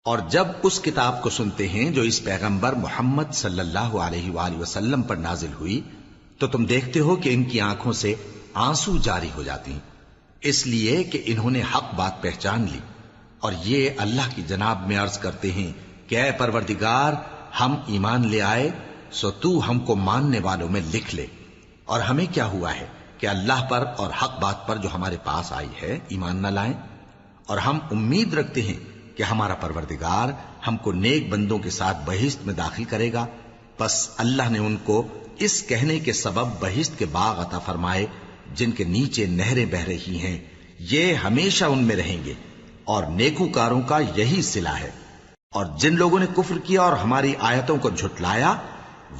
اور جب اس کتاب کو سنتے ہیں جو اس پیغمبر محمد صلی اللہ علیہ وآلہ وسلم پر نازل ہوئی تو تم دیکھتے ہو کہ ان کی آنکھوں سے آنسو جاری ہو جاتی ہیں، اس لیے کہ انہوں نے حق بات پہچان لی، اور یہ اللہ کی جناب میں عرض کرتے ہیں کہ اے پروردگار، ہم ایمان لے آئے سو تو ہم کو ماننے والوں میں لکھ لے، اور ہمیں کیا ہوا ہے کہ اللہ پر اور حق بات پر جو ہمارے پاس آئی ہے ایمان نہ لائیں، اور ہم امید رکھتے ہیں کہ ہمارا پروردگار ہم کو نیک بندوں کے ساتھ بہشت میں داخل کرے گا۔ بس اللہ نے ان کو اس کہنے کے سبب بہشت کے باغ عطا فرمائے جن کے نیچے نہریں بہ رہی ہیں، یہ ہمیشہ ان میں رہیں گے، اور نیکوکاروں کا یہی صلہ ہے۔ اور جن لوگوں نے کفر کیا اور ہماری آیتوں کو جھٹلایا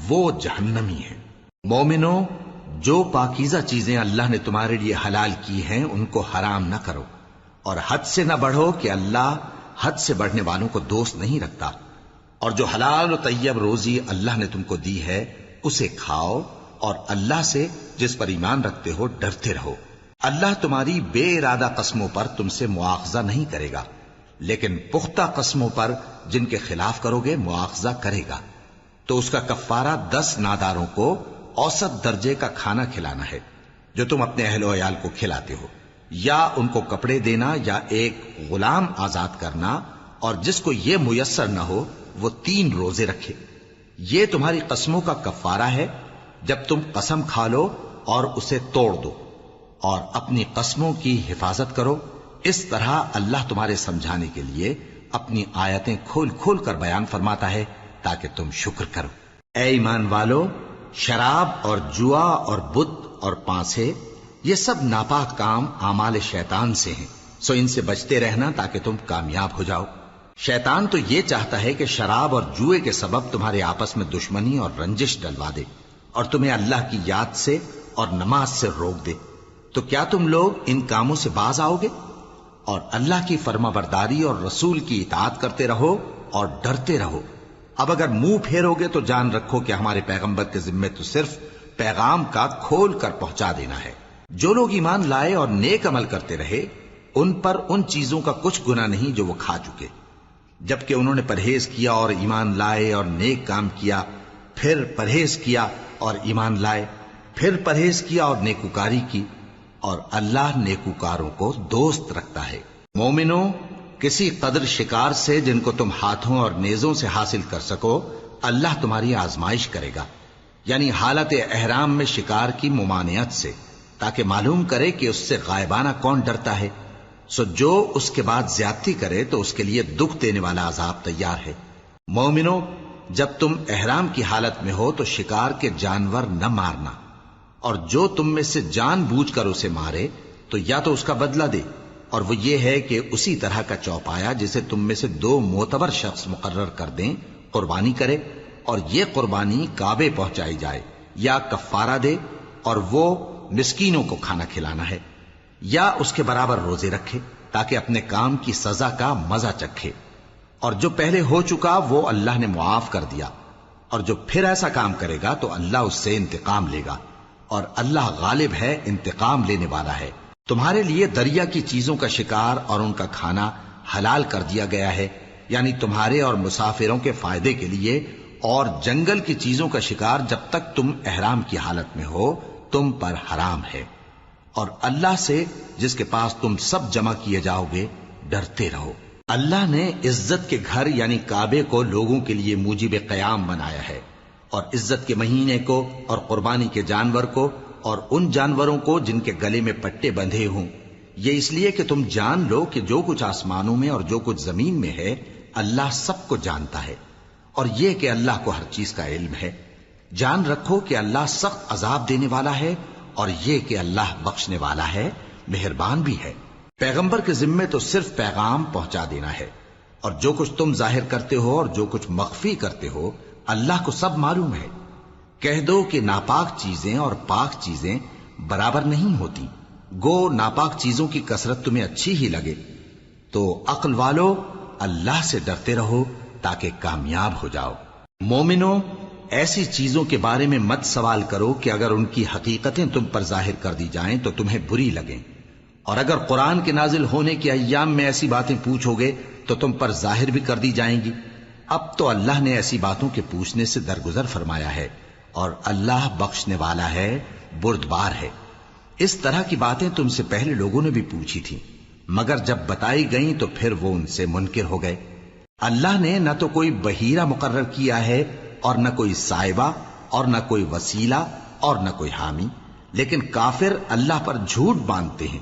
وہ جہنمی ہیں۔ مومنو، جو پاکیزہ چیزیں اللہ نے تمہارے لیے حلال کی ہیں ان کو حرام نہ کرو، اور حد سے نہ بڑھو کہ اللہ حد سے بڑھنے والوں کو دوست نہیں رکھتا، اور جو حلال و طیب روزی اللہ نے تم کو دی ہے اسے کھاؤ، اور اللہ سے جس پر ایمان رکھتے ہو ڈرتے رہو۔ اللہ تمہاری بے ارادہ قسموں پر تم سے مواخذہ نہیں کرے گا، لیکن پختہ قسموں پر جن کے خلاف کرو گے مواخذہ کرے گا، تو اس کا کفارہ 10 ناداروں کو اوسط درجے کا کھانا کھلانا ہے جو تم اپنے اہل و عیال کو کھلاتے ہو، یا ان کو کپڑے دینا یا ایک غلام آزاد کرنا، اور جس کو یہ میسر نہ ہو وہ 3 روزے رکھے۔ یہ تمہاری قسموں کا کفارہ ہے جب تم قسم کھا لو اور اسے توڑ دو، اور اپنی قسموں کی حفاظت کرو۔ اس طرح اللہ تمہارے سمجھانے کے لیے اپنی آیتیں کھول کھول کر بیان فرماتا ہے تاکہ تم شکر کرو۔ اے ایمان والو، شراب اور جوا اور بت اور پانسے، یہ سب ناپاک کام اعمال شیطان سے ہیں، سو ان سے بچتے رہنا تاکہ تم کامیاب ہو جاؤ۔ شیطان تو یہ چاہتا ہے کہ شراب اور جوئے کے سبب تمہارے آپس میں دشمنی اور رنجش ڈلوا دے، اور تمہیں اللہ کی یاد سے اور نماز سے روک دے۔ تو کیا تم لوگ ان کاموں سے باز آؤ گے؟ اور اللہ کی فرما برداری اور رسول کی اطاعت کرتے رہو اور ڈرتے رہو۔ اب اگر منہ پھیرو گے تو جان رکھو کہ ہمارے پیغمبر کے ذمے تو صرف پیغام کا کھول کر پہنچا دینا ہے۔ جو لوگ ایمان لائے اور نیک عمل کرتے رہے ان پر ان چیزوں کا کچھ گناہ نہیں جو وہ کھا چکے، جبکہ انہوں نے پرہیز کیا اور ایمان لائے اور نیک کام کیا، پھر پرہیز کیا اور ایمان لائے، پھر پرہیز کیا اور نیکوکاری کی، اور اللہ نیکوکاروں کو دوست رکھتا ہے۔ مومنو، کسی قدر شکار سے جن کو تم ہاتھوں اور نیزوں سے حاصل کر سکو اللہ تمہاری آزمائش کرے گا، یعنی حالت احرام میں شکار کی ممانعت سے، تاکہ معلوم کرے کہ اس سے غائبانہ کون ڈرتا ہے، سو جو اس کے بعد زیادتی کرے تو اس کے لیے دکھ دینے والا عذاب تیار ہے۔ مومنو، جب تم احرام کی حالت میں ہو تو شکار کے جانور نہ مارنا، اور جو تم میں سے جان بوجھ کر اسے مارے تو یا تو اس کا بدلہ دے، اور وہ یہ ہے کہ اسی طرح کا چوپایا جسے تم میں سے 2 معتبر شخص مقرر کر دیں قربانی کرے، اور یہ قربانی کعبے پہنچائی جائے، یا کفارہ دے اور وہ مسکینوں کو کھانا کھلانا ہے، یا اس کے برابر روزے رکھے تاکہ اپنے کام کی سزا کا مزہ چکھے، اور جو پہلے ہو چکا وہ اللہ نے معاف کر دیا، اور جو پھر ایسا کام کرے گا تو اللہ اس سے انتقام لے گا، اور اللہ غالب ہے، انتقام لینے والا ہے۔ تمہارے لیے دریا کی چیزوں کا شکار اور ان کا کھانا حلال کر دیا گیا ہے، یعنی تمہارے اور مسافروں کے فائدے کے لیے، اور جنگل کی چیزوں کا شکار جب تک تم احرام کی حالت میں ہو تم پر حرام ہے، اور اللہ سے جس کے پاس تم سب جمع کیے جاؤ گے ڈرتے رہو۔ اللہ نے عزت کے گھر یعنی کعبے کو لوگوں کے لیے موجب قیام بنایا ہے، اور عزت کے مہینے کو اور قربانی کے جانور کو اور ان جانوروں کو جن کے گلے میں پٹے بندھے ہوں، یہ اس لیے کہ تم جان لو کہ جو کچھ آسمانوں میں اور جو کچھ زمین میں ہے اللہ سب کو جانتا ہے، اور یہ کہ اللہ کو ہر چیز کا علم ہے۔ جان رکھو کہ اللہ سخت عذاب دینے والا ہے، اور یہ کہ اللہ بخشنے والا ہے، مہربان بھی ہے۔ پیغمبر کے ذمے تو صرف پیغام پہنچا دینا ہے، اور جو کچھ تم ظاہر کرتے ہو اور جو کچھ مخفی کرتے ہو اللہ کو سب معلوم ہے۔ کہہ دو کہ ناپاک چیزیں اور پاک چیزیں برابر نہیں ہوتی، گو ناپاک چیزوں کی کثرت تمہیں اچھی ہی لگے، تو عقل والو اللہ سے ڈرتے رہو تاکہ کامیاب ہو جاؤ۔ مومنو، ایسی چیزوں کے بارے میں مت سوال کرو کہ اگر ان کی حقیقتیں تم پر ظاہر کر دی جائیں تو تمہیں بری لگیں، اور اگر قرآن کے نازل ہونے کے ایام میں ایسی باتیں پوچھو گے تو تم پر ظاہر بھی کر دی جائیں گی۔ اب تو اللہ نے ایسی باتوں کے پوچھنے سے درگزر فرمایا ہے، اور اللہ بخشنے والا ہے، بردبار ہے۔ اس طرح کی باتیں تم سے پہلے لوگوں نے بھی پوچھی تھیں، مگر جب بتائی گئیں تو پھر وہ ان سے منکر ہو گئے۔ اللہ نے نہ تو کوئی بحیرہ مقرر کیا ہے، اور نہ کوئی سائبہ، اور نہ کوئی وسیلہ، اور نہ کوئی حامی، لیکن کافر اللہ پر جھوٹ باندھتے ہیں،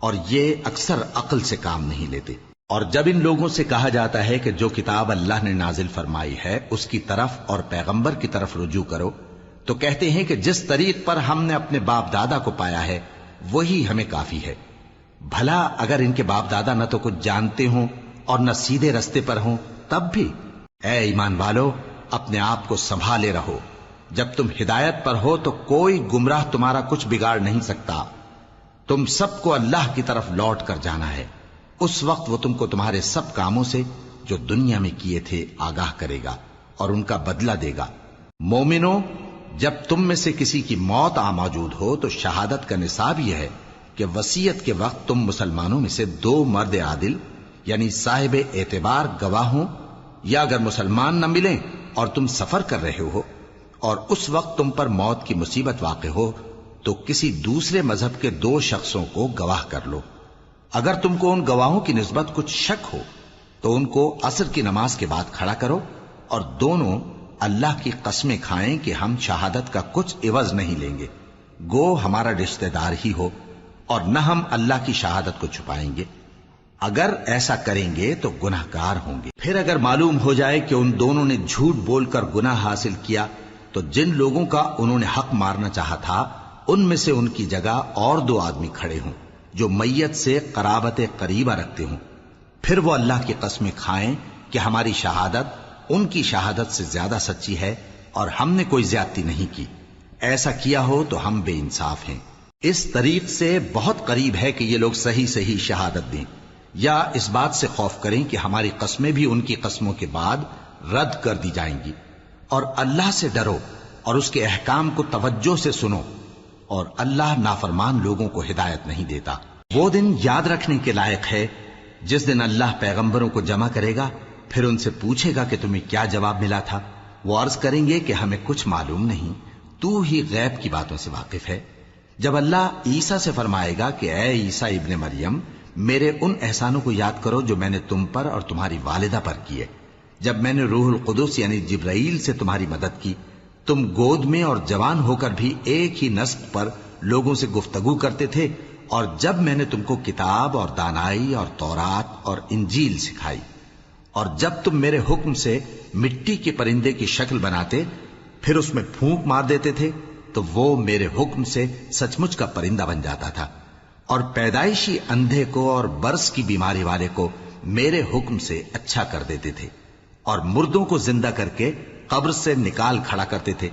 اور یہ اکثر عقل سے کام نہیں لیتے۔ اور جب ان لوگوں سے کہا جاتا ہے کہ جو کتاب اللہ نے نازل فرمائی ہے اس کی طرف اور پیغمبر کی طرف رجوع کرو، تو کہتے ہیں کہ جس طریق پر ہم نے اپنے باپ دادا کو پایا ہے وہی ہمیں کافی ہے۔ بھلا اگر ان کے باپ دادا نہ تو کچھ جانتے ہوں اور نہ سیدھے رستے پر ہوں تب بھی؟ اے ایمان والو، اپنے آپ کو سنبھالے رہو۔ جب تم ہدایت پر ہو تو کوئی گمراہ تمہارا کچھ بگاڑ نہیں سکتا۔ تم سب کو اللہ کی طرف لوٹ کر جانا ہے، اس وقت وہ تم کو تمہارے سب کاموں سے جو دنیا میں کیے تھے آگاہ کرے گا اور ان کا بدلہ دے گا۔ مومنو، جب تم میں سے کسی کی موت آ موجود ہو تو شہادت کا نصاب یہ ہے کہ وصیت کے وقت تم مسلمانوں میں سے 2 مرد عادل یعنی صاحب اعتبار گواہ ہوں، یا اگر مسلمان نہ ملیں اور تم سفر کر رہے ہو اور اس وقت تم پر موت کی مصیبت واقع ہو تو کسی دوسرے مذہب کے 2 شخصوں کو گواہ کر لو۔ اگر تم کو ان گواہوں کی نسبت کچھ شک ہو تو ان کو عصر کی نماز کے بعد کھڑا کرو، اور دونوں اللہ کی قسمیں کھائیں کہ ہم شہادت کا کچھ عوض نہیں لیں گے، گو ہمارا رشتہ دار ہی ہو، اور نہ ہم اللہ کی شہادت کو چھپائیں گے۔ اگر ایسا کریں گے تو گناہ گار ہوں گے۔ پھر اگر معلوم ہو جائے کہ ان دونوں نے جھوٹ بول کر گناہ حاصل کیا تو جن لوگوں کا انہوں نے حق مارنا چاہا تھا ان میں سے ان کی جگہ اور 2 آدمی کھڑے ہوں جو میت سے قرابت قریبہ رکھتے ہوں، پھر وہ اللہ کی قسمیں کھائیں کہ ہماری شہادت ان کی شہادت سے زیادہ سچی ہے اور ہم نے کوئی زیادتی نہیں کی۔ ایسا کیا ہو تو ہم بے انصاف ہیں۔ اس طریق سے بہت قریب ہے کہ یہ لوگ صحیح صحیح شہادت دیں، یا اس بات سے خوف کریں کہ ہماری قسمیں بھی ان کی قسموں کے بعد رد کر دی جائیں گی۔ اور اللہ سے ڈرو اور اس کے احکام کو توجہ سے سنو، اور اللہ نافرمان لوگوں کو ہدایت نہیں دیتا۔ وہ دن یاد رکھنے کے لائق ہے جس دن اللہ پیغمبروں کو جمع کرے گا، پھر ان سے پوچھے گا کہ تمہیں کیا جواب ملا تھا۔ وہ عرض کریں گے کہ ہمیں کچھ معلوم نہیں، تو ہی غیب کی باتوں سے واقف ہے۔ جب اللہ عیسیٰ سے فرمائے گا کہ اے عیسیٰ ابن مریم، میرے ان احسانوں کو یاد کرو جو میں نے تم پر اور تمہاری والدہ پر کیے، جب میں نے روح القدس یعنی جبرائیل سے تمہاری مدد کی، تم گود میں اور جوان ہو کر بھی ایک ہی نسق پر لوگوں سے گفتگو کرتے تھے، اور جب میں نے تم کو کتاب اور دانائی اور تورات اور انجیل سکھائی، اور جب تم میرے حکم سے مٹی کے پرندے کی شکل بناتے پھر اس میں پھونک مار دیتے تھے تو وہ میرے حکم سے سچ مچ کا پرندہ بن جاتا تھا، اور پیدائشی اندھے کو اور برس کی بیماری والے کو میرے حکم سے اچھا کر دیتے تھے، اور مردوں کو زندہ کر کے قبر سے نکال کھڑا کرتے تھے۔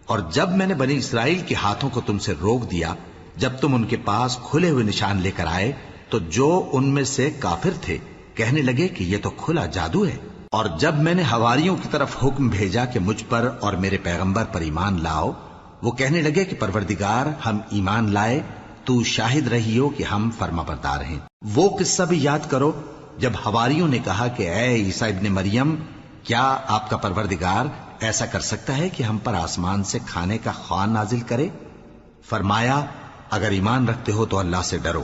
اور جب میں نے بنی اسرائیل کے ہاتھوں کو تم سے روک دیا جب تم ان کے پاس کھلے ہوئے نشان لے کر آئے تو جو ان میں سے کافر تھے کہنے لگے کہ یہ تو کھلا جادو ہے۔ اور جب میں نے حواریوں کی طرف حکم بھیجا کہ مجھ پر اور میرے پیغمبر پر ایمان لاؤ، وہ کہنے لگے کہ پروردگار، ہم ایمان لائے، تو شاہد رہی ہو کہ ہم فرما بردار ہیں۔ وہ قصہ بھی یاد کرو جب حواریوں نے کہا کہ اے عیسیٰ ابن مریم، کیا آپ کا پروردگار ایسا کر سکتا ہے کہ ہم پر آسمان سے کھانے کا خوان نازل کرے؟ فرمایا، اگر ایمان رکھتے ہو تو اللہ سے ڈرو۔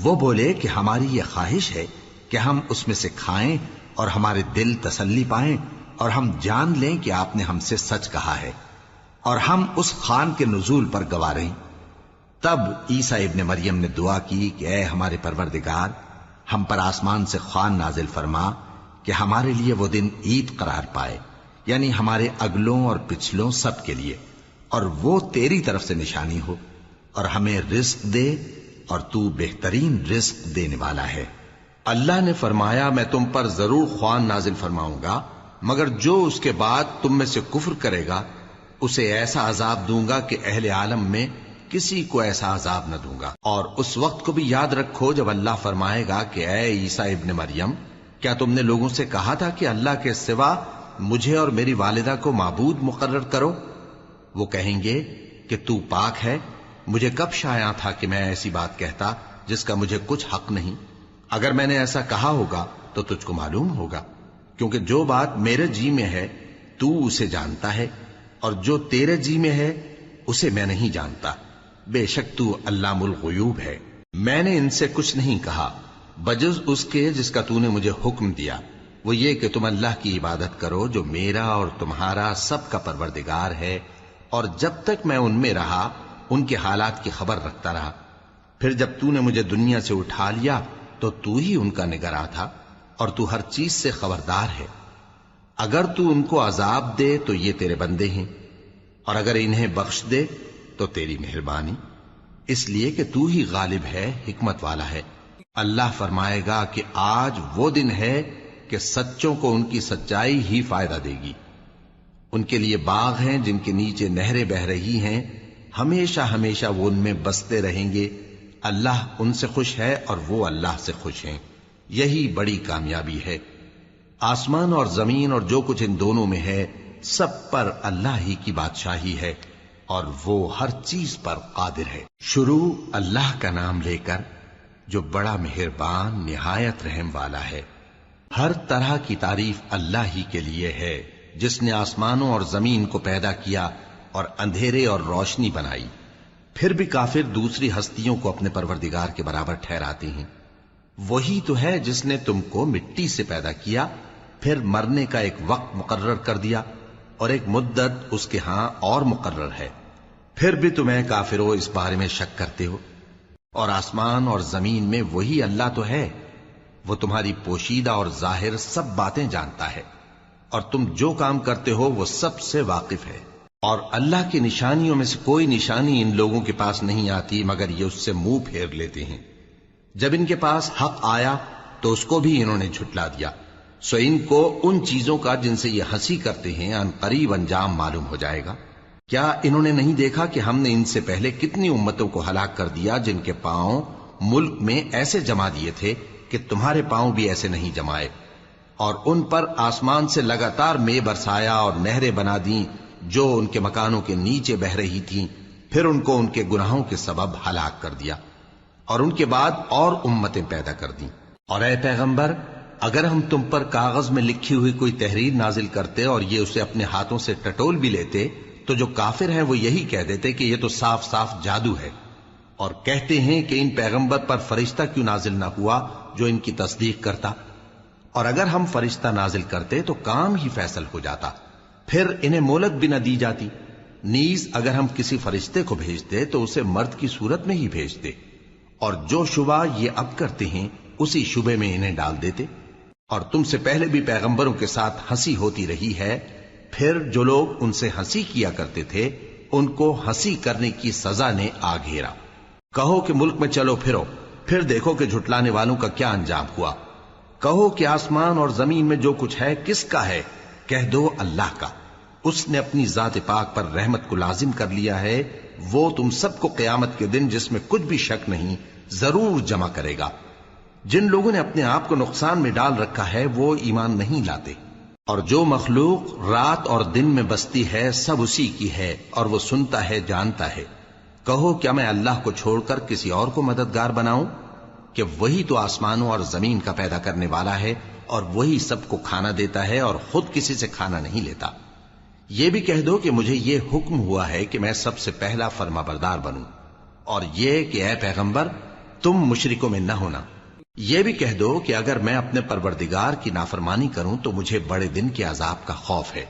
وہ بولے کہ ہماری یہ خواہش ہے کہ ہم اس میں سے کھائیں اور ہمارے دل تسلی پائیں اور ہم جان لیں کہ آپ نے ہم سے سچ کہا ہے، اور ہم اس خوان کے نزول پر گواہ رہیں۔ تب عیسیٰ ابن مریم نے دعا کی کہ اے ہمارے پروردگار، ہم پر آسمان سے خوان نازل فرما کہ ہمارے لیے وہ دن عید قرار پائے، یعنی ہمارے اگلوں اور پچھلوں سب کے لیے، اور وہ تیری طرف سے نشانی ہو، اور ہمیں رزق دے، اور تو بہترین رزق دینے والا ہے۔ اللہ نے فرمایا، میں تم پر ضرور خوان نازل فرماؤں گا، مگر جو اس کے بعد تم میں سے کفر کرے گا اسے ایسا عذاب دوں گا کہ اہل عالم میں کسی کو ایسا عذاب نہ دوں گا۔ اور اس وقت کو بھی یاد رکھو جب اللہ فرمائے گا کہ اے عیسیٰ ابن مریم، کیا تم نے لوگوں سے کہا تھا کہ اللہ کے سوا مجھے اور میری والدہ کو معبود مقرر کرو؟ وہ کہیں گے کہ تو پاک ہے، مجھے کب شایع تھا کہ میں ایسی بات کہتا جس کا مجھے کچھ حق نہیں۔ اگر میں نے ایسا کہا ہوگا تو تجھ کو معلوم ہوگا، کیونکہ جو بات میرے جی میں ہے تو اسے جانتا ہے، اور جو تیرے جی میں ہے اسے میں نہیں جانتا۔ بے شک تو علام الغیوب ہے۔ میں نے ان سے کچھ نہیں کہا بجز اس کے جس کا تو نے مجھے حکم دیا، وہ یہ کہ تم اللہ کی عبادت کرو جو میرا اور تمہارا سب کا پروردگار ہے، اور جب تک میں ان میں رہا ان کے حالات کی خبر رکھتا رہا۔ پھر جب تو نے مجھے دنیا سے اٹھا لیا تو ہی ان کا نگراں تھا، اور تو ہر چیز سے خبردار ہے۔ اگر تو ان کو عذاب دے تو یہ تیرے بندے ہیں، اور اگر انہیں بخش دے تو تیری مہربانی، اس لیے کہ تو ہی غالب ہے، حکمت والا ہے۔ اللہ فرمائے گا کہ آج وہ دن ہے کہ سچوں کو ان کی سچائی ہی فائدہ دے گی۔ ان کے لیے باغ ہیں جن کے نیچے نہریں بہ رہی ہیں، ہمیشہ ہمیشہ وہ ان میں بستے رہیں گے۔ اللہ ان سے خوش ہے اور وہ اللہ سے خوش ہیں، یہی بڑی کامیابی ہے۔ آسمان اور زمین اور جو کچھ ان دونوں میں ہے سب پر اللہ ہی کی بادشاہی ہے، اور وہ ہر چیز پر قادر ہے۔ شروع اللہ کا نام لے کر جو بڑا مہربان نہایت رحم والا ہے۔ ہر طرح کی تعریف اللہ ہی کے لیے ہے، جس نے آسمانوں اور زمین کو پیدا کیا اور اندھیرے اور روشنی بنائی۔ پھر بھی کافر دوسری ہستیوں کو اپنے پروردگار کے برابر ٹھہراتے ہیں۔ وہی تو ہے جس نے تم کو مٹی سے پیدا کیا، پھر مرنے کا ایک وقت مقرر کر دیا، اور ایک مدت اس کے ہاں اور مقرر ہے۔ پھر بھی تمہیں کافروں اس بارے میں شک کرتے ہو، اور آسمان اور زمین میں وہی اللہ تو ہے، وہ تمہاری پوشیدہ اور ظاہر سب باتیں جانتا ہے، اور تم جو کام کرتے ہو وہ سب سے واقف ہے۔ اور اللہ کی نشانیوں میں سے کوئی نشانی ان لوگوں کے پاس نہیں آتی مگر یہ اس سے منہ پھیر لیتے ہیں۔ جب ان کے پاس حق آیا تو اس کو بھی انہوں نے جھٹلا دیا، سو ان کو ان چیزوں کا جن سے یہ ہنسی کرتے ہیں ان قریب انجام معلوم ہو جائے گا۔ کیا انہوں نے نہیں دیکھا کہ ہم نے ان سے پہلے کتنی امتوں کو ہلاک کر دیا جن کے پاؤں ملک میں ایسے جما دیے تھے کہ تمہارے پاؤں بھی ایسے نہیں جمائے، اور ان پر آسمان سے لگاتار مے برسایا اور نہریں بنا دیں جو ان کے مکانوں کے نیچے بہ رہی تھیں، پھر ان کو ان کے گناہوں کے سبب ہلاک کر دیا، اور ان کے بعد اور امتیں پیدا کر دیں۔ اور اے پیغمبر، اگر ہم تم پر کاغذ میں لکھی ہوئی کوئی تحریر نازل کرتے اور یہ اسے اپنے ہاتھوں سے ٹٹول بھی لیتے تو جو کافر ہیں وہ یہی کہہ دیتے کہ یہ تو صاف صاف جادو ہے، اور کہتے ہیں کہ ان پیغمبر پر فرشتہ کیوں نازل نہ ہوا جو ان کی تصدیق کرتا، اور اگر ہم فرشتہ نازل کرتے تو کام ہی فیصل ہو جاتا، پھر انہیں مہلت بھی نہ دی جاتی۔ نیز اگر ہم کسی فرشتے کو بھیجتے تو اسے مرد کی صورت میں ہی بھیجتے، اور جو شبہ یہ اب کرتے ہیں اسی شبے میں انہیں ڈال دیتے۔ اور تم سے پہلے بھی پیغمبروں کے ساتھ ہنسی ہوتی رہی ہے، پھر جو لوگ ان سے ہنسی کیا کرتے تھے ان کو ہنسی کرنے کی سزا نے آ گھیرا۔ کہو کہ ملک میں چلو پھرو، پھر دیکھو کہ جھٹلانے والوں کا کیا انجام ہوا۔ کہو کہ آسمان اور زمین میں جو کچھ ہے کس کا ہے؟ کہہ دو اللہ کا۔ اس نے اپنی ذات پاک پر رحمت کو لازم کر لیا ہے، وہ تم سب کو قیامت کے دن جس میں کچھ بھی شک نہیں ضرور جمع کرے گا۔ جن لوگوں نے اپنے آپ کو نقصان میں ڈال رکھا ہے وہ ایمان نہیں لاتے، اور جو مخلوق رات اور دن میں بستی ہے سب اسی کی ہے، اور وہ سنتا ہے جانتا ہے۔ کہو کیا میں اللہ کو چھوڑ کر کسی اور کو مددگار بناؤں؟ کہ وہی تو آسمانوں اور زمین کا پیدا کرنے والا ہے، اور وہی سب کو کھانا دیتا ہے اور خود کسی سے کھانا نہیں لیتا۔ یہ بھی کہہ دو کہ مجھے یہ حکم ہوا ہے کہ میں سب سے پہلا فرما بردار بنوں، اور یہ کہ اے پیغمبر تم مشرکوں میں نہ ہونا۔ یہ بھی کہہ دو کہ اگر میں اپنے پروردگار کی نافرمانی کروں تو مجھے بڑے دن کے عذاب کا خوف ہے۔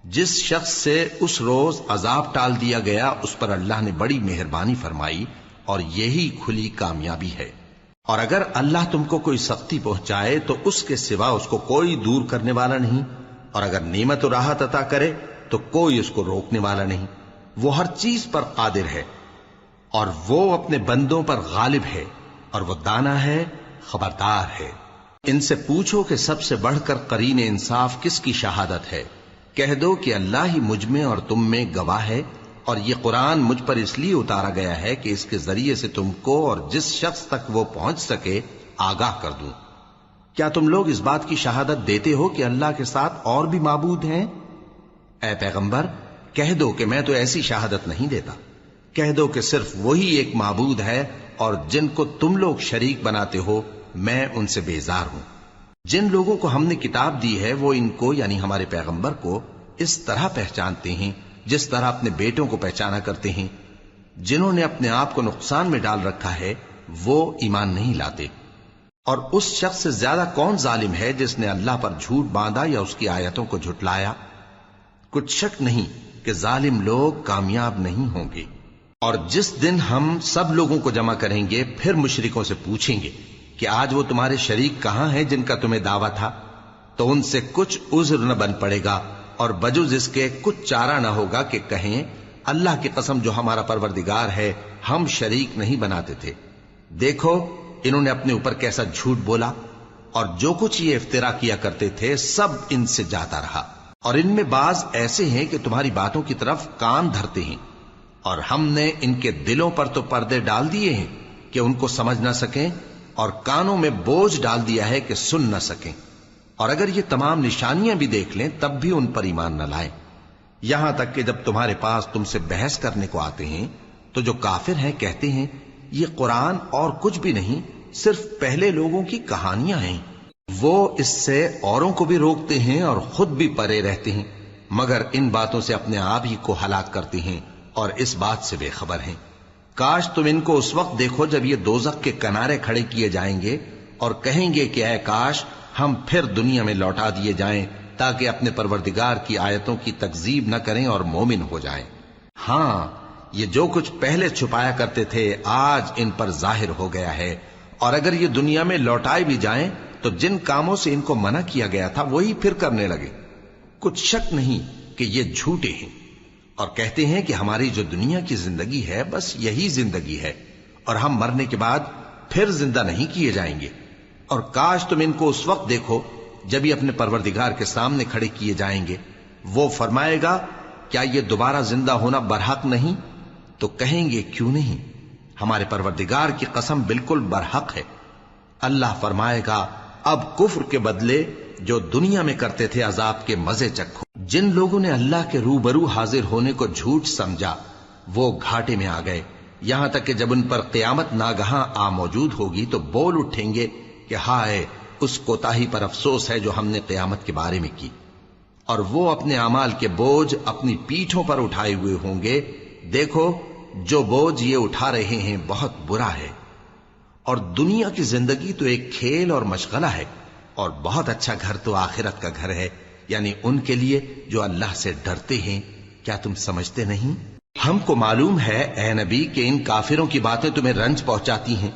جس شخص سے اس روز عذاب ٹال دیا گیا اس پر اللہ نے بڑی مہربانی فرمائی، اور یہی کھلی کامیابی ہے۔ اور اگر اللہ تم کو کوئی سختی پہنچائے تو اس کے سوا اس کو کوئی دور کرنے والا نہیں، اور اگر نعمت و راحت عطا کرے تو کوئی اس کو روکنے والا نہیں۔ وہ ہر چیز پر قادر ہے، اور وہ اپنے بندوں پر غالب ہے، اور وہ دانا ہے، خبردار ہے۔ ان سے پوچھو کہ سب سے بڑھ کر قرین انصاف کس کی شہادت ہے؟ کہہ دو کہ اللہ ہی مجھ میں اور تم میں گواہ ہے، اور یہ قرآن مجھ پر اس لیے اتارا گیا ہے کہ اس کے ذریعے سے تم کو اور جس شخص تک وہ پہنچ سکے آگاہ کر دوں۔ کیا تم لوگ اس بات کی شہادت دیتے ہو کہ اللہ کے ساتھ اور بھی معبود ہیں؟ اے پیغمبر کہہ دو کہ میں تو ایسی شہادت نہیں دیتا۔ کہہ دو کہ صرف وہی ایک معبود ہے، اور جن کو تم لوگ شریک بناتے ہو میں ان سے بیزار ہوں۔ جن لوگوں کو ہم نے کتاب دی ہے وہ ان کو یعنی ہمارے پیغمبر کو اس طرح پہچانتے ہیں جس طرح اپنے بیٹوں کو پہچانا کرتے ہیں. جنہوں نے اپنے آپ کو نقصان میں ڈال رکھا ہے وہ ایمان نہیں لاتے. اور اس شخص سے زیادہ کون ظالم ہے جس نے اللہ پر جھوٹ باندھا یا اس کی آیتوں کو جھٹلایا؟ کچھ شک نہیں کہ ظالم لوگ کامیاب نہیں ہوں گے. اور جس دن ہم سب لوگوں کو جمع کریں گے پھر مشرکوں سے پوچھیں گے کہ آج وہ تمہارے شریک کہاں ہیں جن کا تمہیں دعویٰ تھا؟ تو ان سے کچھ عذر نہ بن پڑے گا اور بجز اس کے کچھ چارہ نہ ہوگا کہ کہیں اللہ کی قسم جو ہمارا پروردگار ہے ہم شریک نہیں بناتے تھے. دیکھو انہوں نے اپنے اوپر کیسا جھوٹ بولا اور جو کچھ یہ افترا کیا کرتے تھے سب ان سے جاتا رہا. اور ان میں بعض ایسے ہیں کہ تمہاری باتوں کی طرف کان دھرتے ہیں اور ہم نے ان کے دلوں پر تو پردے ڈال دیے ہیں کہ ان کو سمجھ نہ سکیں اور کانوں میں بوجھ ڈال دیا ہے کہ سن نہ سکیں. اور اگر یہ تمام نشانیاں بھی دیکھ لیں تب بھی ان پر ایمان نہ لائیں. یہاں تک کہ جب تمہارے پاس تم سے بحث کرنے کو آتے ہیں تو جو کافر ہیں کہتے ہیں یہ قرآن اور کچھ بھی نہیں صرف پہلے لوگوں کی کہانیاں ہیں. وہ اس سے اوروں کو بھی روکتے ہیں اور خود بھی پرے رہتے ہیں مگر ان باتوں سے اپنے آپ ہی کو ہلاک کرتے ہیں اور اس بات سے بے خبر ہیں. کاش تم ان کو اس وقت دیکھو جب یہ دوزخ کے کنارے کھڑے کیے جائیں گے اور کہیں گے کہ اے کاش ہم پھر دنیا میں لوٹا دیے جائیں تاکہ اپنے پروردگار کی آیتوں کی تکذیب نہ کریں اور مومن ہو جائیں. ہاں یہ جو کچھ پہلے چھپایا کرتے تھے آج ان پر ظاہر ہو گیا ہے. اور اگر یہ دنیا میں لوٹائے بھی جائیں تو جن کاموں سے ان کو منع کیا گیا تھا وہی پھر کرنے لگے. کچھ شک نہیں کہ یہ جھوٹے ہیں اور کہتے ہیں کہ ہماری جو دنیا کی زندگی ہے بس یہی زندگی ہے اور ہم مرنے کے بعد پھر زندہ نہیں کیے جائیں گے. اور کاش تم ان کو اس وقت دیکھو جب یہ اپنے پروردگار کے سامنے کھڑے کیے جائیں گے. وہ فرمائے گا کیا یہ دوبارہ زندہ ہونا برحق نہیں؟ تو کہیں گے کیوں نہیں، ہمارے پروردگار کی قسم بالکل برحق ہے. اللہ فرمائے گا اب کفر کے بدلے جو دنیا میں کرتے تھے عذاب کے مزے چکھو. جن لوگوں نے اللہ کے روبرو حاضر ہونے کو جھوٹ سمجھا وہ گھاٹے میں آ گئے، یہاں تک کہ جب ان پر قیامت ناگہاں آ موجود ہوگی تو بول اٹھیں گے کہ ہائے اس کوتاہی پر افسوس ہے جو ہم نے قیامت کے بارے میں کی. اور وہ اپنے اعمال کے بوجھ اپنی پیٹھوں پر اٹھائے ہوئے ہوں گے. دیکھو جو بوجھ یہ اٹھا رہے ہیں بہت برا ہے. اور دنیا کی زندگی تو ایک کھیل اور مشغلہ ہے اور بہت اچھا گھر تو آخرت کا گھر ہے، یعنی ان کے لیے جو اللہ سے ڈرتے ہیں. کیا تم سمجھتے نہیں؟ ہم کو معلوم ہے اے نبی کہ ان کافروں کی باتیں تمہیں رنج پہنچاتی ہیں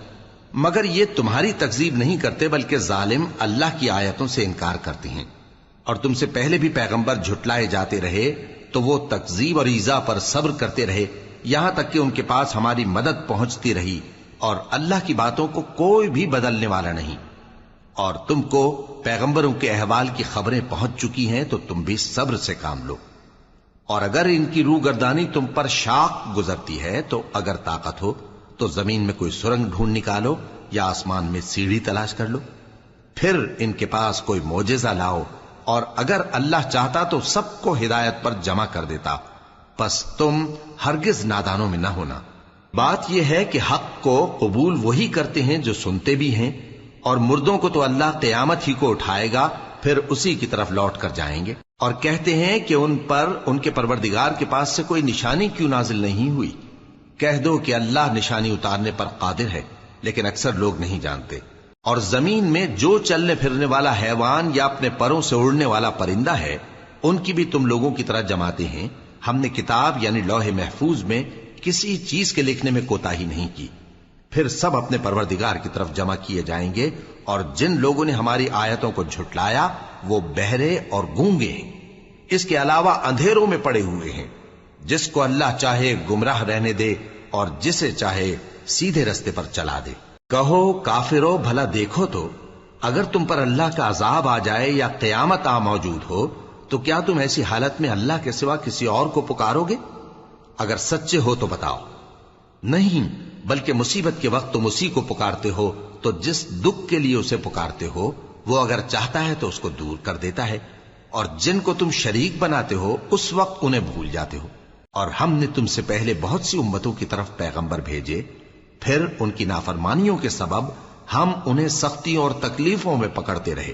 مگر یہ تمہاری تکذیب نہیں کرتے بلکہ ظالم اللہ کی آیتوں سے انکار کرتے ہیں. اور تم سے پہلے بھی پیغمبر جھٹلائے جاتے رہے تو وہ تکذیب اور ایذا پر صبر کرتے رہے یہاں تک کہ ان کے پاس ہماری مدد پہنچتی رہی اور اللہ کی باتوں کو کوئی بھی بدلنے والا نہیں. اور تم کو پیغمبروں کے احوال کی خبریں پہنچ چکی ہیں تو تم بھی صبر سے کام لو. اور اگر ان کی روگردانی تم پر شاق گزرتی ہے تو اگر طاقت ہو تو زمین میں کوئی سرنگ ڈھونڈ نکالو یا آسمان میں سیڑھی تلاش کر لو، پھر ان کے پاس کوئی معجزہ لاؤ اور اگر اللہ چاہتا تو سب کو ہدایت پر جمع کر دیتا. پس تم ہرگز نادانوں میں نہ ہونا. بات یہ ہے کہ حق کو قبول وہی کرتے ہیں جو سنتے بھی ہیں اور مردوں کو تو اللہ قیامت ہی کو اٹھائے گا پھر اسی کی طرف لوٹ کر جائیں گے. اور کہتے ہیں کہ ان پر ان کے پروردگار کے پاس سے کوئی نشانی کیوں نازل نہیں ہوئی. کہہ دو کہ اللہ نشانی اتارنے پر قادر ہے لیکن اکثر لوگ نہیں جانتے. اور زمین میں جو چلنے پھرنے والا حیوان یا اپنے پروں سے اڑنے والا پرندہ ہے ان کی بھی تم لوگوں کی طرح جماتے ہیں. ہم نے کتاب یعنی لوح محفوظ میں کسی چیز کے لکھنے میں کوتاہی نہیں کی. پھر سب اپنے پروردگار کی طرف جمع کیے جائیں گے. اور جن لوگوں نے ہماری آیتوں کو جھٹلایا وہ بہرے اور گونگے ہیں، اس کے علاوہ اندھیروں میں پڑے ہوئے ہیں. جس کو اللہ چاہے گمراہ رہنے دے اور جسے چاہے سیدھے رستے پر چلا دے. کہو کافرو بھلا دیکھو تو اگر تم پر اللہ کا عذاب آ جائے یا قیامت آ موجود ہو تو کیا تم ایسی حالت میں اللہ کے سوا کسی اور کو پکارو گے؟ اگر سچے ہو تو بتاؤ. نہیں بلکہ مصیبت کے وقت تم اسی کو پکارتے ہو تو جس دکھ کے لیے اسے پکارتے ہو وہ اگر چاہتا ہے تو اس کو دور کر دیتا ہے. اور جن کو تم شریک بناتے ہو اس وقت انہیں بھول جاتے ہو. اور ہم نے تم سے پہلے بہت سی امتوں کی طرف پیغمبر بھیجے، پھر ان کی نافرمانیوں کے سبب ہم انہیں سختیوں اور تکلیفوں میں پکڑتے رہے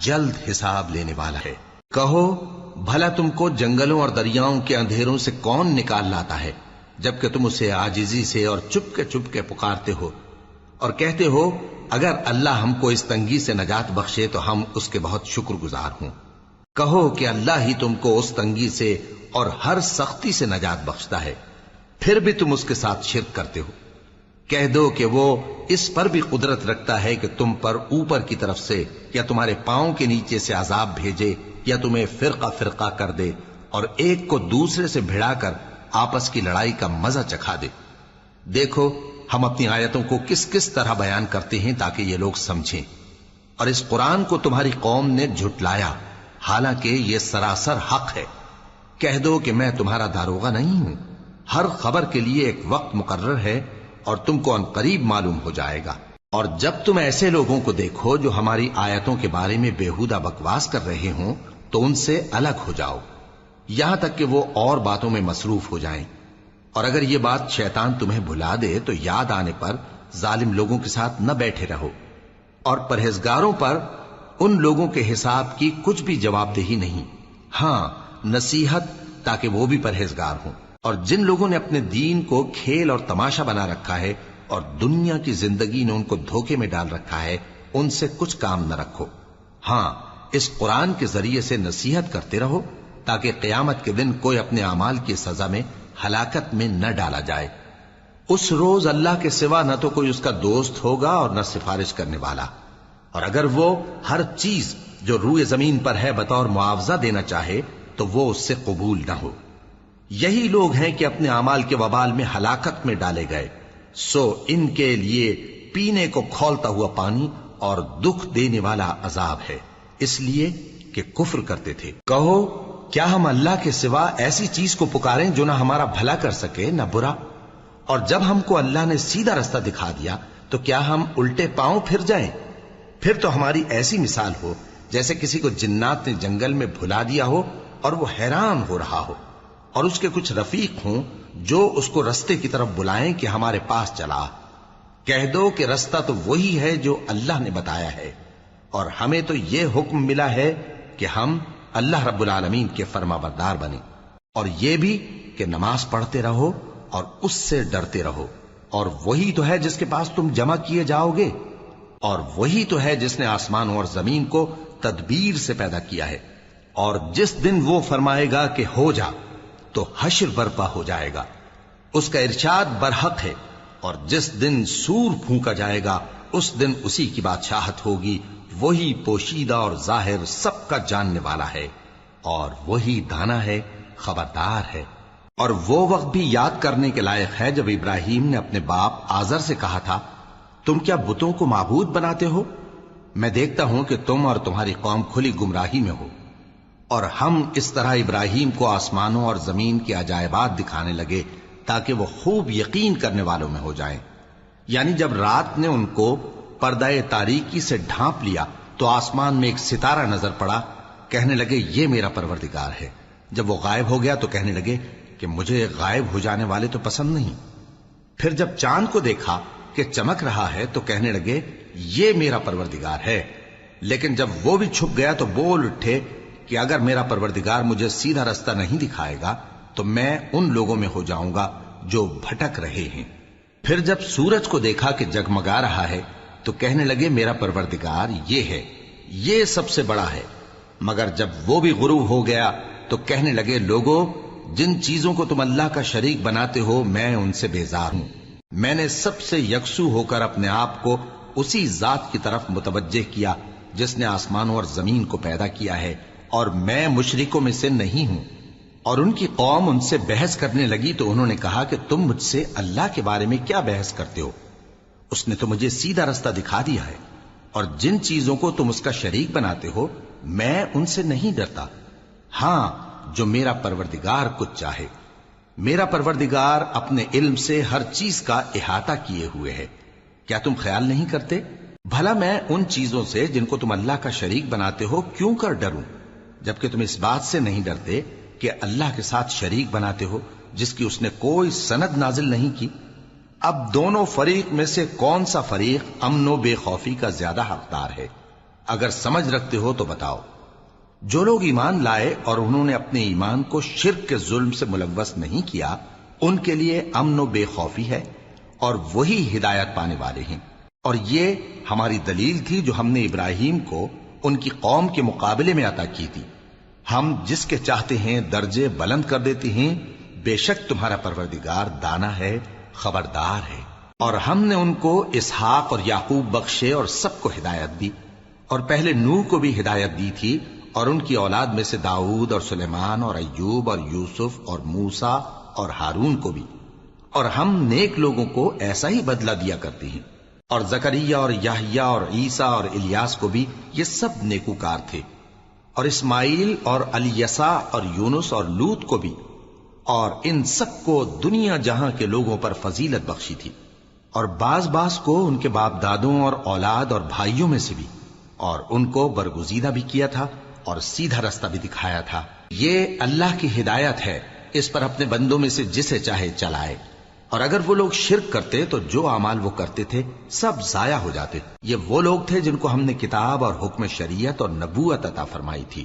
جلد حساب لینے والا ہے۔ کہو بھلا تم کو جنگلوں اور دریاؤں کے اندھیروں سے کون نکال لاتا ہے جبکہ تم اسے عاجزی سے اور چپ کے پکارتے ہو اور کہتے ہو اگر اللہ ہم کو اس تنگی سے نجات بخشے تو ہم اس کے بہت شکر گزار ہوں۔ کہو کہ اللہ ہی تم کو اس تنگی سے اور ہر سختی سے نجات بخشتا ہے، پھر بھی تم اس کے ساتھ شرک کرتے ہو۔ کہہ دو کہ وہ اس پر بھی قدرت رکھتا ہے کہ تم پر اوپر کی طرف سے یا تمہارے پاؤں کے نیچے سے عذاب بھیجے یا تمہیں فرقہ فرقہ کر دے اور ایک کو دوسرے سے بھڑا کر آپس کی لڑائی کا مزہ چکھا دے۔ دیکھو ہم اپنی آیتوں کو کس کس طرح بیان کرتے ہیں تاکہ یہ لوگ سمجھیں، اور اس قرآن کو تمہاری قوم نے جھٹلایا حالانکہ یہ سراسر حق ہے۔ کہہ دو کہ میں تمہارا داروغہ نہیں ہوں، ہر خبر کے لیے ایک وقت مقرر ہے اور تم کو ان قریب معلوم ہو جائے گا۔ اور جب تم ایسے لوگوں کو دیکھو جو ہماری آیتوں کے بارے میں بےہودہ بکواس کر رہے ہوں تو ان سے الگ ہو جاؤ یہاں تک کہ وہ اور باتوں میں مصروف ہو جائیں، اور اگر یہ بات شیطان تمہیں بھلا دے تو یاد آنے پر ظالم لوگوں کے ساتھ نہ بیٹھے رہو، اور پرہیزگاروں پر ان لوگوں کے حساب کی کچھ بھی جواب دہی نہیں، ہاں نصیحت تاکہ وہ بھی پرہیزگار ہوں۔ اور جن لوگوں نے اپنے دین کو کھیل اور تماشا بنا رکھا ہے اور دنیا کی زندگی نے ان کو دھوکے میں ڈال رکھا ہے، ان سے کچھ کام نہ رکھو، ہاں اس قرآن کے ذریعے سے نصیحت کرتے رہو تاکہ قیامت کے دن کوئی اپنے اعمال کی سزا میں ہلاکت میں نہ ڈالا جائے۔ اس روز اللہ کے سوا نہ تو کوئی اس کا دوست ہوگا اور نہ سفارش کرنے والا، اور اگر وہ ہر چیز جو روئے زمین پر ہے بطور معاوضہ دینا چاہے تو وہ اس سے قبول نہ ہو۔ یہی لوگ ہیں کہ اپنے اعمال کے وبال میں ہلاکت میں ڈالے گئے، سو ان کے لیے پینے کو کھولتا ہوا پانی اور دکھ دینے والا عذاب ہے، اس لیے کہ کفر کرتے تھے۔ کہو کیا ہم اللہ کے سوا ایسی چیز کو پکاریں جو نہ ہمارا بھلا کر سکے نہ برا؟ اور جب ہم کو اللہ نے سیدھا رستہ دکھا دیا تو کیا ہم الٹے پاؤں پھر جائیں؟ پھر تو ہماری ایسی مثال ہو جیسے کسی کو جنات نے جنگل میں بھلا دیا ہو اور وہ حیران ہو رہا ہو، اور اس کے کچھ رفیق ہوں جو اس کو رستے کی طرف بلائیں کہ ہمارے پاس چلا۔ کہہ دو کہ رستہ تو وہی ہے جو اللہ نے بتایا ہے، اور ہمیں تو یہ حکم ملا ہے کہ ہم اللہ رب العالمین کے فرما بردار بنیں، اور یہ بھی کہ نماز پڑھتے رہو اور اس سے ڈرتے رہو، اور وہی تو ہے جس کے پاس تم جمع کیے جاؤ گے، اور وہی تو ہے جس نے آسمانوں اور زمین کو تدبیر سے پیدا کیا ہے، اور جس دن وہ فرمائے گا کہ ہو جا تو حشر برپا ہو جائے گا، اس کا ارشاد برحق ہے، اور جس دن سور پھونکا جائے گا اس دن اسی کی بادشاہت ہوگی، وہی پوشیدہ اور ظاہر سب کا جاننے والا ہے، اور وہی دانا ہے خبردار ہے۔ اور وہ وقت بھی یاد کرنے کے لائق ہے جب ابراہیم نے اپنے باپ آزر سے کہا تھا تم کیا بتوں کو معبود بناتے ہو؟ میں دیکھتا ہوں کہ تم اور تمہاری قوم کھلی گمراہی میں ہو۔ اور ہم اس طرح ابراہیم کو آسمانوں اور زمین کے عجائبات دکھانے لگے تاکہ وہ خوب یقین کرنے والوں میں ہو جائیں۔ یعنی جب رات نے ان کو پردہ تاریکی سے ڈھانپ لیا تو آسمان میں ایک ستارہ نظر پڑا، کہنے لگے یہ میرا پروردگار ہے۔ جب وہ غائب ہو گیا تو کہنے لگے کہ مجھے غائب ہو جانے والے تو پسند نہیں۔ پھر جب چاند کو دیکھا کہ چمک رہا ہے تو کہنے لگے یہ میرا پروردگار ہے۔ لیکن جب وہ بھی چھپ گیا تو بول اٹھے کہ اگر میرا پروردگار مجھے سیدھا رستہ نہیں دکھائے گا تو میں ان لوگوں میں ہو جاؤں گا جو بھٹک رہے ہیں۔ پھر جب سورج کو دیکھا کہ جگمگا رہا ہے تو کہنے لگے میرا پروردگار یہ ہے، یہ سب سے بڑا ہے۔ مگر جب وہ بھی غروب ہو گیا تو کہنے لگے لوگو جن چیزوں کو تم اللہ کا شریک بناتے ہو میں ان سے بیزار ہوں۔ میں نے سب سے یکسو ہو کر اپنے آپ کو اسی ذات کی طرف متوجہ کیا جس نے آسمانوں اور زمین کو پیدا کیا ہے، اور میں مشرکوں میں سے نہیں ہوں۔ اور ان کی قوم ان سے بحث کرنے لگی تو انہوں نے کہا کہ تم مجھ سے اللہ کے بارے میں کیا بحث کرتے ہو؟ اس نے تو مجھے سیدھا رستہ دکھا دیا ہے، اور جن چیزوں کو تم اس کا شریک بناتے ہو میں ان سے نہیں ڈرتا، ہاں جو میرا پروردگار کچھ چاہے۔ میرا پروردگار اپنے علم سے ہر چیز کا احاطہ کیے ہوئے ہے۔ کیا تم خیال نہیں کرتے؟ بھلا میں ان چیزوں سے جن کو تم اللہ کا شریک بناتے ہو کیوں کر ڈروں، جبکہ تم اس بات سے نہیں ڈرتے کہ اللہ کے ساتھ شریک بناتے ہو جس کی اس نے کوئی سند نازل نہیں کی۔ اب دونوں فریق میں سے کون سا فریق امن و بے خوفی کا زیادہ حقدار ہے؟ اگر سمجھ رکھتے ہو تو بتاؤ۔ جو لوگ ایمان لائے اور انہوں نے اپنے ایمان کو شرک کے ظلم سے ملوث نہیں کیا، ان کے لیے امن و بے خوفی ہے اور وہی ہدایت پانے والے ہیں۔ اور یہ ہماری دلیل تھی جو ہم نے ابراہیم کو ان کی قوم کے مقابلے میں عطا کی تھی۔ ہم جس کے چاہتے ہیں درجے بلند کر دیتے ہیں، بے شک تمہارا پروردگار دانا ہے، خبردار ہے۔ اور ہم نے ان کو اسحاق اور یعقوب بخشے اور سب کو ہدایت دی، اور پہلے نوح کو بھی ہدایت دی تھی، اور ان کی اولاد میں سے داؤد اور سلیمان اور ایوب اور یوسف اور موسیٰ اور ہارون کو بھی۔ اور ہم نیک لوگوں کو ایسا ہی بدلہ دیا کرتے ہیں۔ اور زکریا اور یحییٰ اور عیسیٰ اور الیاس کو بھی، یہ سب نیکوکار تھے۔ اور اسماعیل اور الیسع اور یونس اور لوط کو بھی، اور ان سب کو دنیا جہاں کے لوگوں پر فضیلت بخشی تھی، اور بعض کو ان کے باپ دادوں اور اولاد اور بھائیوں میں سے بھی، اور ان کو برگزیدہ بھی کیا تھا اور سیدھا رستہ بھی دکھایا تھا۔ یہ اللہ کی ہدایت ہے، اس پر اپنے بندوں میں سے جسے چاہے چلائے۔ اور اگر وہ لوگ شرک کرتے تو جو اعمال وہ کرتے تھے سب ضائع ہو جاتے۔ یہ وہ لوگ تھے جن کو ہم نے کتاب اور حکم شریعت اور نبوت عطا فرمائی تھی۔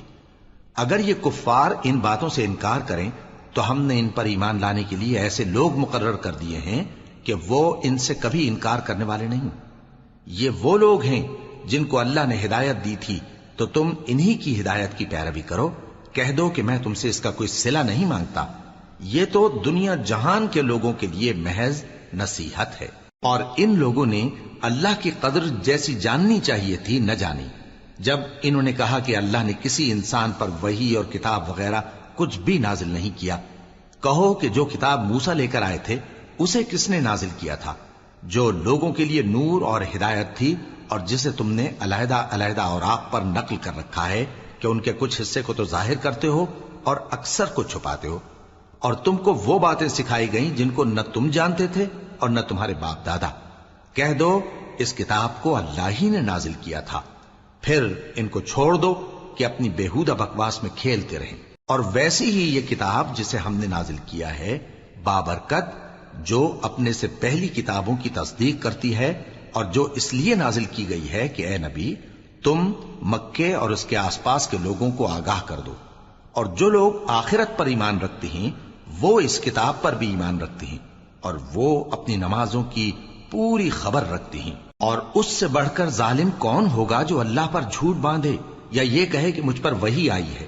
اگر یہ کفار ان باتوں سے انکار کریں تو ہم نے ان پر ایمان لانے کے لیے ایسے لوگ مقرر کر دیے ہیں کہ وہ ان سے کبھی انکار کرنے والے نہیں۔ یہ وہ لوگ ہیں جن کو اللہ نے ہدایت دی تھی، تو تم انہی کی ہدایت کی پیروی کرو۔ کہہ دو کہ میں تم سے اس کا کوئی صلہ نہیں مانگتا، یہ تو دنیا جہان کے لوگوں کے لیے محض نصیحت ہے۔ اور ان لوگوں نے اللہ کی قدر جیسی جاننی چاہیے تھی نہ جانی۔ جب انہوں نے کہا کہ اللہ نے کسی انسان پر وحی اور کتاب وغیرہ کچھ بھی نازل نہیں کیا، کہو کہ جو کتاب موسیٰ لے کر آئے تھے اسے کس نے نازل کیا تھا، جو لوگوں کے لیے نور اور ہدایت تھی، اور جسے تم نے علیحدہ علیحدہ اوراق پر نقل کر رکھا ہے کہ ان کے کچھ حصے کو تو ظاہر کرتے ہو اور اکثر کو چھپاتے ہو۔ اور تم کو وہ باتیں سکھائی گئیں جن کو نہ تم جانتے تھے اور نہ تمہارے باپ دادا۔ کہہ دو اس کتاب کو اللہ ہی نے نازل کیا تھا، پھر ان کو چھوڑ دو کہ اپنی بیہودہ بکواس میں کھیلتے رہیں۔ اور ویسی ہی یہ کتاب جسے ہم نے نازل کیا ہے بابرکت، جو اپنے سے پہلی کتابوں کی تصدیق کرتی ہے، اور جو اس لیے نازل کی گئی ہے کہ اے نبی تم مکے اور اس کے آس پاس کے لوگوں کو آگاہ کر دو۔ اور جو لوگ آخرت پر ایمان رکھتے ہیں وہ اس کتاب پر بھی ایمان رکھتے ہیں، اور وہ اپنی نمازوں کی پوری خبر رکھتے ہیں۔ اور اس سے بڑھ کر ظالم کون ہوگا جو اللہ پر جھوٹ باندھے یا یہ کہے کہ مجھ پر وحی آئی ہے،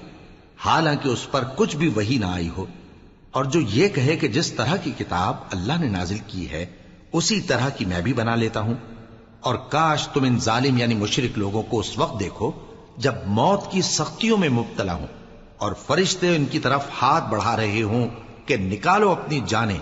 حالانکہ اس پر کچھ بھی وحی نہ آئی ہو، اور جو یہ کہے کہ جس طرح کی کتاب اللہ نے نازل کی ہے اسی طرح کی میں بھی بنا لیتا ہوں۔ اور کاش تم ان ظالم یعنی مشرک لوگوں کو اس وقت دیکھو جب موت کی سختیوں میں مبتلا ہوں اور فرشتے ان کی طرف ہاتھ بڑھا رہے ہوں کہ نکالو اپنی جانیں،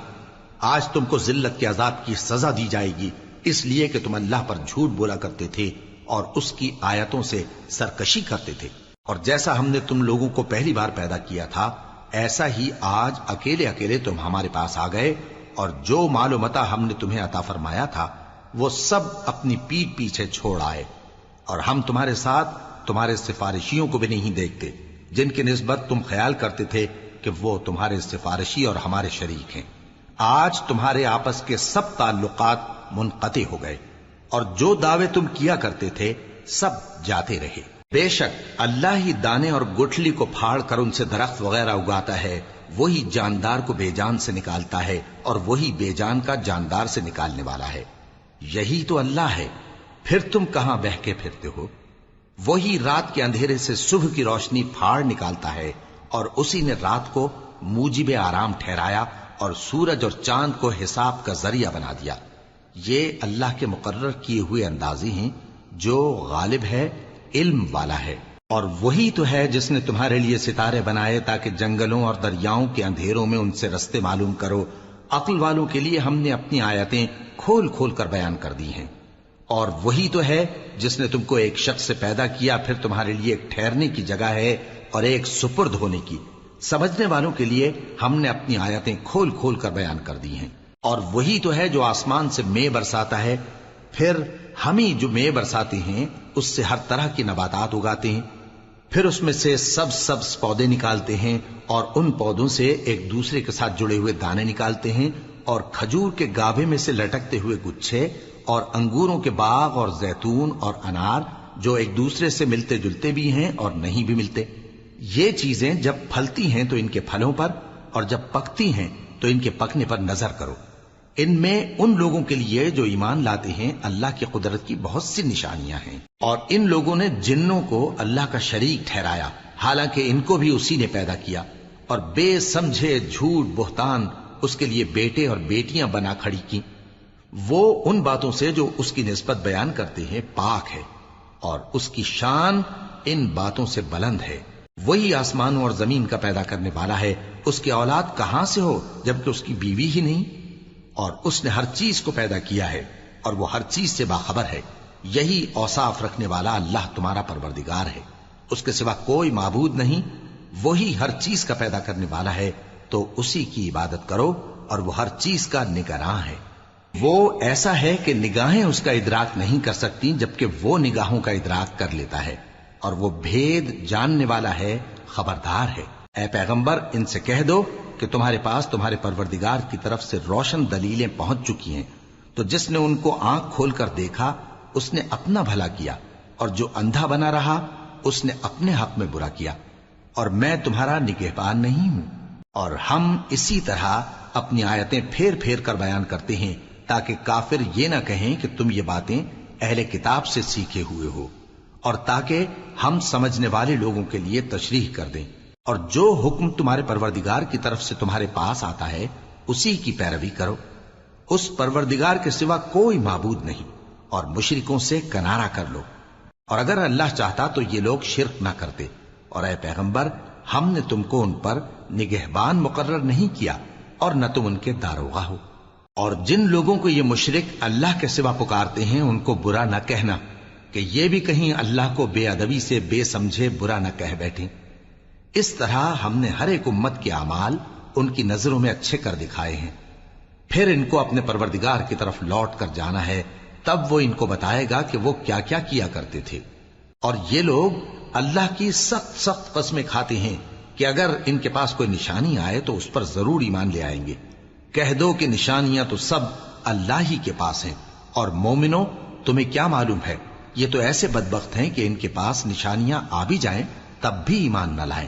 آج تم کو ذلت کے عذاب کی سزا دی جائے گی، اس لیے کہ تم اللہ پر جھوٹ بولا کرتے تھے اور اس کی آیتوں سے سرکشی کرتے تھے۔ اور جیسا ہم نے تم لوگوں کو پہلی بار پیدا کیا تھا ایسا ہی آج اکیلے اکیلے تم ہمارے پاس آ گئے، اور جو مال و متاع ہم نے تمہیں عطا فرمایا تھا وہ سب اپنی پیٹھ پیچھے چھوڑ آئے، اور ہم تمہارے ساتھ تمہارے سفارشیوں کو بھی نہیں دیکھتے جن کی نسبت تم خیال کرتے تھے کہ وہ تمہارے سفارشی اور ہمارے شریک ہیں۔ آج تمہارے آپس کے سب تعلقات منقطع ہو گئے، اور جو دعوے تم کیا کرتے تھے سب جاتے رہے۔ بے شک اللہ ہی دانے اور گٹھلی کو پھاڑ کر ان سے درخت وغیرہ اگاتا ہے، وہی جاندار کو بے جان سے نکالتا ہے اور وہی بے جان کا جاندار سے نکالنے والا ہے۔ یہی تو اللہ ہے، پھر تم کہاں بہکے پھرتے ہو؟ وہی رات کے اندھیرے سے صبح کی روشنی پھاڑ نکالتا ہے، اور اسی نے رات کو موجب آرام ٹھہرایا اور سورج اور چاند کو حساب کا ذریعہ بنا دیا۔ یہ اللہ کے مقرر کیے ہوئے اندازے ہیں، جو غالب ہے، علم والا ہے۔ اور وہی تو ہے جس نے تمہارے لیے ستارے بنائے تاکہ جنگلوں اور دریاؤں کے اندھیروں میں ان سے رستے معلوم کرو۔ عقل والوں کے لیے ہم نے اپنی آیتیں کھول کھول کر بیان کر دی ہیں۔ اور وہی تو ہے جس نے تم کو ایک شخص سے پیدا کیا، پھر تمہارے لیے ایک ٹھہرنے کی جگہ ہے اور ایک سپرد ہونے کی۔ سمجھنے والوں کے لیے ہم نے اپنی آیتیں کھول کھول کر بیان کر دی ہیں۔ اور وہی تو ہے جو آسمان سے مے برساتا ہے، پھر ہم ہی جو مے برساتے ہیں اس سے ہر طرح کی نباتات اگاتے ہیں، پھر اس میں سے سبز پودے نکالتے ہیں، اور ان پودوں سے ایک دوسرے کے ساتھ جڑے ہوئے دانے نکالتے ہیں، اور کھجور کے گاھے میں سے لٹکتے ہوئے گچھے، اور انگوروں کے باغ اور زیتون اور انار جو ایک دوسرے سے ملتے جلتے بھی ہیں اور نہیں بھی ملتے۔ یہ چیزیں جب پھلتی ہیں تو ان کے پھلوں پر، اور جب پکتی ہیں تو ان کے پکنے پر نظر کرو۔ ان میں ان لوگوں کے لیے جو ایمان لاتے ہیں اللہ کی قدرت کی بہت سی نشانیاں ہیں، اور ان لوگوں نے جنوں کو اللہ کا شریک ٹھہرایا، حالانکہ ان کو بھی اسی نے پیدا کیا، اور بے سمجھے جھوٹ بہتان اس کے لیے بیٹے اور بیٹیاں بنا کھڑی کی۔ وہ ان باتوں سے جو اس کی نسبت بیان کرتے ہیں پاک ہے، اور اس کی شان ان باتوں سے بلند ہے۔ وہی آسمانوں اور زمین کا پیدا کرنے والا ہے، اس کی اولاد کہاں سے ہو جبکہ اس کی بیوی ہی نہیں؟ اور اس نے ہر چیز کو پیدا کیا ہے، اور وہ ہر چیز سے باخبر ہے۔ یہی اوصاف رکھنے والا اللہ تمہارا پروردگار ہے، اس کے سوا کوئی معبود نہیں۔ وہی ہر چیز کا پیدا کرنے والا ہے، تو اسی کی عبادت کرو، اور وہ ہر چیز کا نگراں ہے۔ وہ ایسا ہے کہ نگاہیں اس کا ادراک نہیں کر سکتی، جبکہ وہ نگاہوں کا ادراک کر لیتا ہے، اور وہ بھید جاننے والا ہے، خبردار ہے۔ اے پیغمبر، ان سے کہہ دو کہ تمہارے پاس تمہارے پروردگار کی طرف سے روشن دلیلیں پہنچ چکی ہیں، تو جس نے ان کو آنکھ کھول کر دیکھا اس نے اپنا بھلا کیا، اور جو اندھا بنا رہا اس نے اپنے حق میں برا کیا، اور میں تمہارا نگہبان نہیں ہوں۔ اور ہم اسی طرح اپنی آیتیں پھیر پھیر کر بیان کرتے ہیں تاکہ کافر یہ نہ کہیں کہ تم یہ باتیں اہل کتاب سے سیکھے ہوئے ہو، اور تاکہ ہم سمجھنے والے لوگوں کے لیے تشریح کر دیں۔ اور جو حکم تمہارے پروردگار کی طرف سے تمہارے پاس آتا ہے اسی کی پیروی کرو، اس پروردگار کے سوا کوئی معبود نہیں، اور مشرکوں سے کنارہ کر لو۔ اور اگر اللہ چاہتا تو یہ لوگ شرک نہ کرتے، اور اے پیغمبر ہم نے تم کو ان پر نگہبان مقرر نہیں کیا، اور نہ تم ان کے داروغہ ہو۔ اور جن لوگوں کو یہ مشرک اللہ کے سوا پکارتے ہیں ان کو برا نہ کہنا، کہ یہ بھی کہیں اللہ کو بے ادبی سے بے سمجھے برا نہ کہہ بیٹھیں۔ اس طرح ہم نے ہر ایک امت کے اعمال ان کی نظروں میں اچھے کر دکھائے ہیں، پھر ان کو اپنے پروردگار کی طرف لوٹ کر جانا ہے، تب وہ ان کو بتائے گا کہ وہ کیا کیا کیا کرتے تھے۔ اور یہ لوگ اللہ کی سخت سخت قسمیں کھاتے ہیں کہ اگر ان کے پاس کوئی نشانی آئے تو اس پر ضرور ایمان لے آئیں گے۔ کہہ دو کہ نشانیاں تو سب اللہ ہی کے پاس ہیں، اور مومنوں تمہیں کیا معلوم ہے، یہ تو ایسے بدبخت ہیں کہ ان کے پاس نشانیاں آ بھی جائیں تب بھی ایمان نہ لائیں،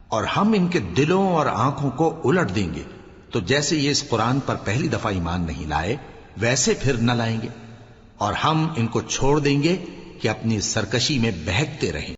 اور ہم ان کے دلوں اور آنکھوں کو الٹ دیں گے، تو جیسے یہ اس قرآن پر پہلی دفعہ ایمان نہیں لائے ویسے پھر نہ لائیں گے، اور ہم ان کو چھوڑ دیں گے کہ اپنی سرکشی میں بہکتے رہیں۔